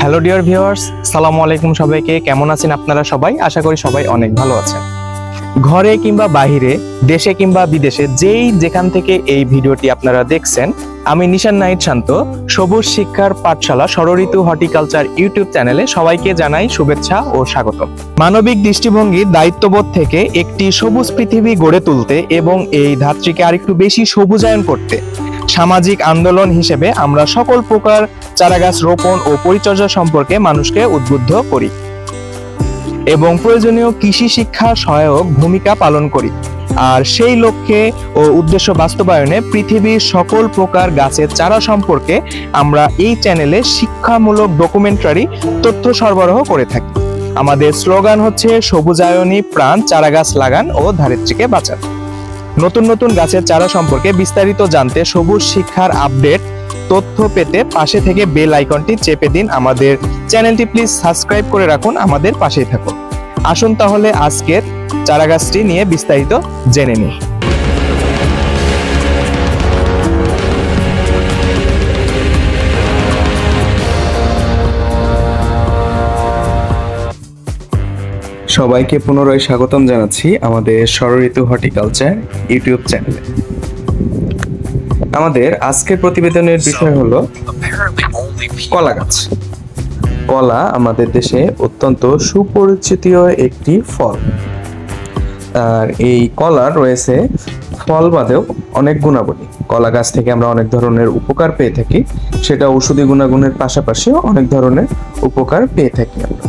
Hello dear viewers, আসসালামু আলাইকুম। সবাইকে কেমন আছেন আপনারা সবাই? আশা করি সবাই অনেক ভালো আছেন। ঘরে কিংবা বাহিরে, দেশে কিংবা বিদেশে, যেখান থেকে এই ভিডিওটি আপনারা দেখছেন, আমি নিশান নাহিদ শান্ত, সবুজ শিক্ষার পাঠশালা ষড়ঋতু হর্টিকালচার ইউটিউব চ্যানেলে সবাইকে জানাই শুভেচ্ছা ও স্বাগতম। মানবিক দৃষ্টিভঙ্গির দায়িত্ববোধ থেকে একটি সবুজ পৃথিবী গড়ে তুলতে এবং এই ধাত্রীকে আরেকটু বেশি সবুজায়ন করতে সামাজিক আন্দোলন হিসেবে আমরা সকল প্রকার চারাগাছ রোপণ ও পরিচর্যা সম্পর্কে মানুষকে উদ্বুদ্ধ করি এবং প্রয়োজনীয় কৃষি শিক্ষা সহায়ক ভূমিকা পালন করি। আর সেই লক্ষ্যে ও উদ্দেশ্য বাস্তবায়নে পৃথিবীর সকল প্রকার গাছের চারা সম্পর্কে আমরা এই চ্যানেলে শিক্ষামূলক ডকুমেন্টারি তথ্য সরবরাহ করে থাকি। আমাদের স্লোগান হচ্ছে সবুজায়নী প্রাণ, চারাগাছ লাগান ও ধারিত্রীকে বাঁচান। নতুন নতুন গাছের চারা সম্পর্কে বিস্তারিত জানতে, সবুজ শিক্ষার আপডেট তথ্য পেতে পাশে থেকে বেল আইকনটি চেপে দিন। আমাদের চ্যানেলটি প্লিজ সাবস্ক্রাইব করে রাখুন, আমাদের পাশেই থাকুন। আসুন তাহলে আজকের চারাগাছটি নিয়ে বিস্তারিত জেনে নিই। সবাইকে পুনরায় স্বাগতম জানাচ্ছি আমাদের ষড়ঋতু হর্টিকালচার ইউটিউব চ্যানেলে। আমাদের আজকের প্রতিবেদনের বিষয় হলো কলা গাছ। কলা আমাদের দেশে অত্যন্ত সুপরিচিত একটি ফল। আর এই কলার রয়েছে ফল বাদেও অনেক গুণাবলী। কলা গাছ থেকে আমরা অনেক ধরনের উপকার পেয়ে থাকি, সেটা ঔষধি গুণাগুণের পাশাপাশিও অনেক ধরনের উপকার পেয়ে থাকি আমরা।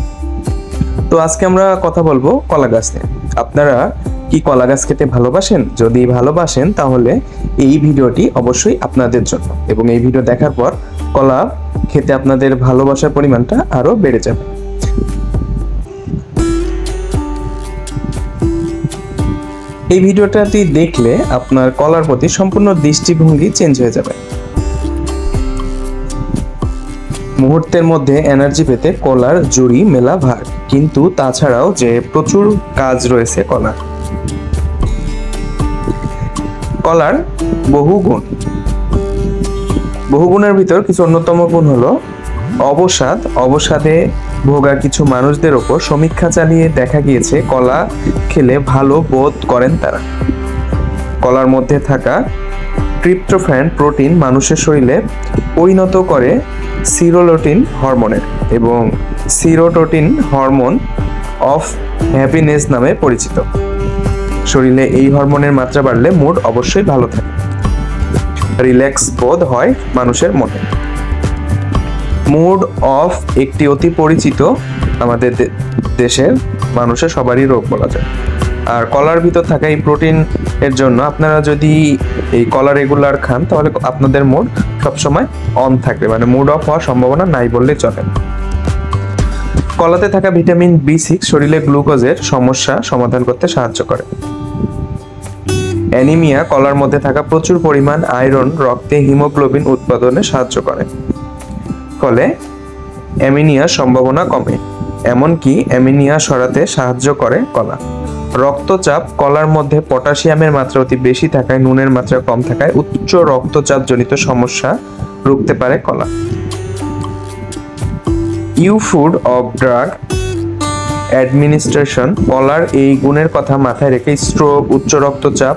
তো আজকে আমরা কথা বলবো কলা গাছ নিয়ে। আপনারা কি কলা গাছ খেতে ভালোবাসেন? যদি ভালোবাসেন তাহলে এই ভিডিওটি অবশ্যই আপনাদের জন্য, এবং এই ভিডিও দেখার পর কলা খেতে আপনাদের ভালোবাসার পরিমাণটা আরো বেড়ে যাবে। এই ভিডিওটাটি দেখলে আপনার কলার প্রতি সম্পূর্ণ দৃষ্টিভঙ্গি চেঞ্জ হয়ে যাবে। মুহূর্তের মধ্যে এনার্জি পেতে কলার জুড়ি মেলা ভার, কিন্তু তাছাড়াও যে প্রচুর কাজ রয়েছে কলার। কলার বহু গুণের ভিতর কিছু অন্যতম গুণ হলো অবসাদ। অবসাদে ভোগা কিছু মানুষদের ওপর সমীক্ষা চালিয়ে দেখা গিয়েছে কলা খেলে ভালো বোধ করেন তারা। কলার মধ্যে থাকা ট্রিপ্টোফ্যান প্রোটিন মানুষের শরীরে পরিণত করে সিরোটোনিন হরমোনের, এবং সিরোটোনিন হরমোন অফ হ্যাপিনেস নামে পরিচিত। শরীরে এই হরমোনের মাত্রা বাড়লে মুড অবশ্যই ভালো থাকে, রিল্যাক্স বোধ হয় মানুষের মনে। মুড অফ একটি অতি পরিচিত আমাদের দেশের মানুষের সবারই রোগ বলা যায়। আর কলার ভিতর থাকা এই প্রোটিন এর জন্য আপনারা যদি এই কলা রেগুলার খান তাহলে আপনাদের মুড সবসময় অন থাকবে, মানে মুড অফ হওয়ার সম্ভাবনা নাই বললে চলে। কলাতে থাকা ভিটামিন B6 শরীরে গ্লুকোজের সমস্যা সমাধান করতে সাহায্য করে। অ্যানিমিয়া, কলার মধ্যে থাকা প্রচুর পরিমাণ আয়রন রক্তে হিমোগ্লোবিন উৎপাদনে সাহায্য করে, ফলে অ্যামিনিয়ার সম্ভাবনা কমে। এমনকি অ্যামিনিয়া সরাতে সাহায্য করে কলা। রক্তচাপ, কলার মধ্যে পটাশিয়ামের মাত্রা অতি বেশি থাকায়, নুনের মাত্রা কম থাকায় উচ্চ রক্তচাপ জনিত সমস্যা রুখতে পারে কলা। ফুড অফ ড্রাগ অ্যাডমিনিস্ট্রেশন কলার এই গুণের কথা মাথায় রেখে স্ট্রোক, উচ্চ রক্তচাপ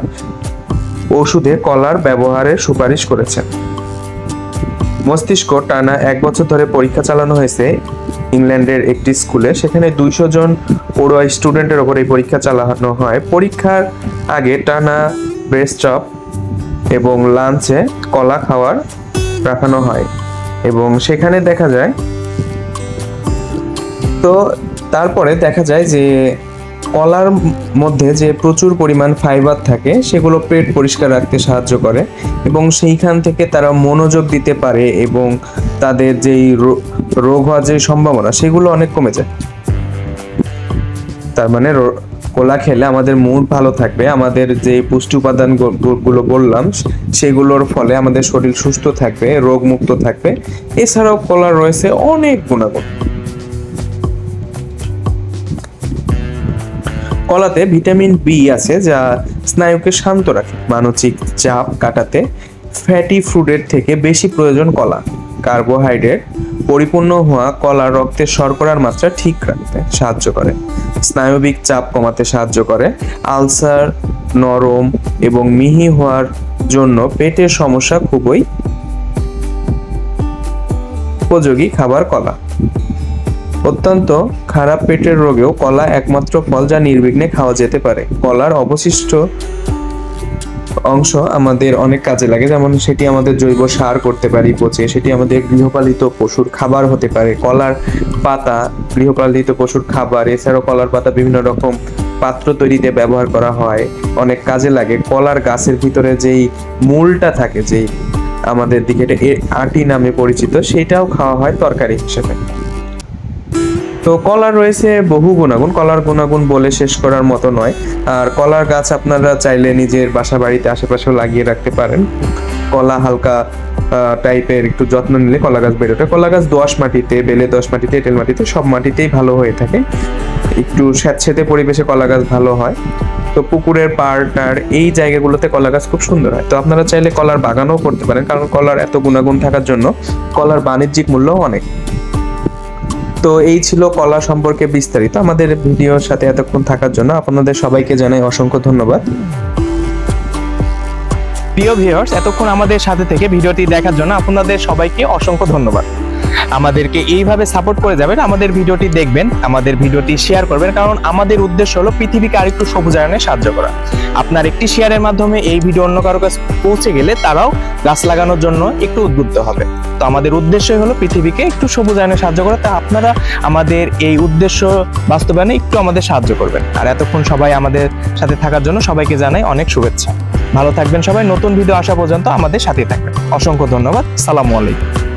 ওষুধে কলার ব্যবহারের সুপারিশ করেছেন। মস্তিষ্ক টানা 1 বছর ধরে পরীক্ষা চালানো হয়েছে ইংল্যান্ডের একটি স্কুলে। সেখানে 200 জন পড়ুয়া স্টুডেন্টের ওপর এই পরীক্ষা চালানো হয়। পরীক্ষার আগে টানা ব্রেস্টচপ এবং লাঞ্চে কলা খাওয়ার রাখানো হয়, এবং সেখানে দেখা যায়, তো তারপরে দেখা যায় যে কলার মধ্যে যে প্রচুর পরিমাণ ফাইবার থাকে সেগুলো পেট পরিষ্কার রাখতে সাহায্য করে, এবং সেইখান থেকে তারা মনোযোগ দিতে পারে, এবং তাদের যেই রোগ হওয়ার যে সম্ভাবনা সেগুলো অনেক কমে যায়। তার মানে কলা খেলে আমাদের মুড ভালো থাকবে, আমাদের যে পুষ্টি উপাদানগুলো বললাম সেগুলোর ফলে আমাদের শরীর সুস্থ থাকবে, রোগ মুক্ত থাকবে। এছাড়াও কলার রয়েছে অনেক গুণাগুণ। কলাতে ভিটামিন B আছে, যা স্নায়ুকে শান্ত রাখে। মানসিক চাপ কাটাতে ফ্যাটি ফুডের থেকে বেশি প্রয়োজন কলা। কার্বোহাইড্রেট পরিপূর্ণ হওয়া কলা রক্তের শর্করার মাত্রা ঠিক রাখতে সাহায্য করে, স্নায়বিক চাপ কমাতে সাহায্য করে, আলসার নরম এবং মিহি হওয়ার জন্য পেটের সমস্যা খুবই উপযোগী খাবার কলা। অত্যন্ত খারাপ পেটের রোগেও কলা একমাত্র ফল যা নির্বিঘ্নে খাওয়া যেতে পারে। কলার অবশিষ্ট অংশ আমাদের অনেক কাজে লাগে, যেমন সেটি আমাদের জৈব সার করতে পারি পচে, সেটি আমাদের গৃহপালিত পশুর খাবার হতে পারে। কলার পাতা গৃহপালিত পশুর খাবার, এছাড়াও কলার পাতা বিভিন্ন রকম পাত্র তৈরিতে ব্যবহার করা হয়, অনেক কাজে লাগে। কলার গাছের ভিতরে যেই মূলটা থাকে, যেই আমাদের দিকে আটি নামে পরিচিত, সেটাও খাওয়া হয় তরকারি হিসেবে। তো কলার রয়েছে বহু গুণাগুণ, কলার গুণাগুণ বলে শেষ করার মতো নয়। আর কলার গাছ আপনারা চাইলে নিজের বাসা বাড়িতে আশেপাশেও লাগিয়ে রাখতে পারেন। কলা হালকা টাইপের একটু যত্ন নিলে কলা গাছ বের ওঠে। কলা গাছ দোআঁশ মাটিতে, বেলে দোআঁশ মাটিতে, এঁটেল মাটিতে, সব মাটিতেই ভালো হয়ে থাকে। একটু স্যাঁতসেঁতে পরিবেশে কলা গাছ ভালো হয়। তো পুকুরের পাড় টাড় এই জায়গাগুলোতে কলা গাছ খুব সুন্দর হয়। তো আপনারা চাইলে কলার বাগানও করতে পারেন, কারণ কলার এত গুণাগুণ থাকার জন্য কলার বাণিজ্যিক মূল্যও অনেক। তো এই ছিল কলা সম্পর্কে বিস্তারিত। আমাদের ভিডিওর সাথে এতক্ষণ থাকার জন্য আপনাদের সবাইকে জানাই অসংখ্য ধন্যবাদ। প্রিয় ভিউয়ার্স, এতক্ষণ আমাদের সাথে থেকে ভিডিওটি দেখার জন্য আপনাদের সবাইকে অসংখ্য ধন্যবাদ। আমাদেরকে এইভাবে সাপোর্ট করে যাবেন, আমাদের ভিডিওটি দেখবেন, আমাদের ভিডিওটি শেয়ার করবেন, কারণ আমাদের উদ্দেশ্য হলো পৃথিবীকে আরেকটু সবুজায়নে সাহায্য করা। আপনার একটি শেয়ারের মাধ্যমে এই ভিডিও অন্য কারো কাছে পৌঁছে গেলে তারাও গাছ লাগানোর জন্য একটু উদ্বুদ্ধ হবে। তো আমাদের উদ্দেশ্য হলো পৃথিবীকে একটু সবুজায়নে সাহায্য করা। তা আপনারা আমাদের এই উদ্দেশ্য বাস্তবায়নে একটু আমাদের সাহায্য করবেন। আর এতক্ষণ সবাই আমাদের সাথে থাকার জন্য সবাইকে জানাই অনেক শুভেচ্ছা। ভালো থাকবেন সবাই। নতুন ভিডিও আসা পর্যন্ত আমাদের সাথেই থাকবেন। অসংখ্য ধন্যবাদ। সালামু আলাইকুম।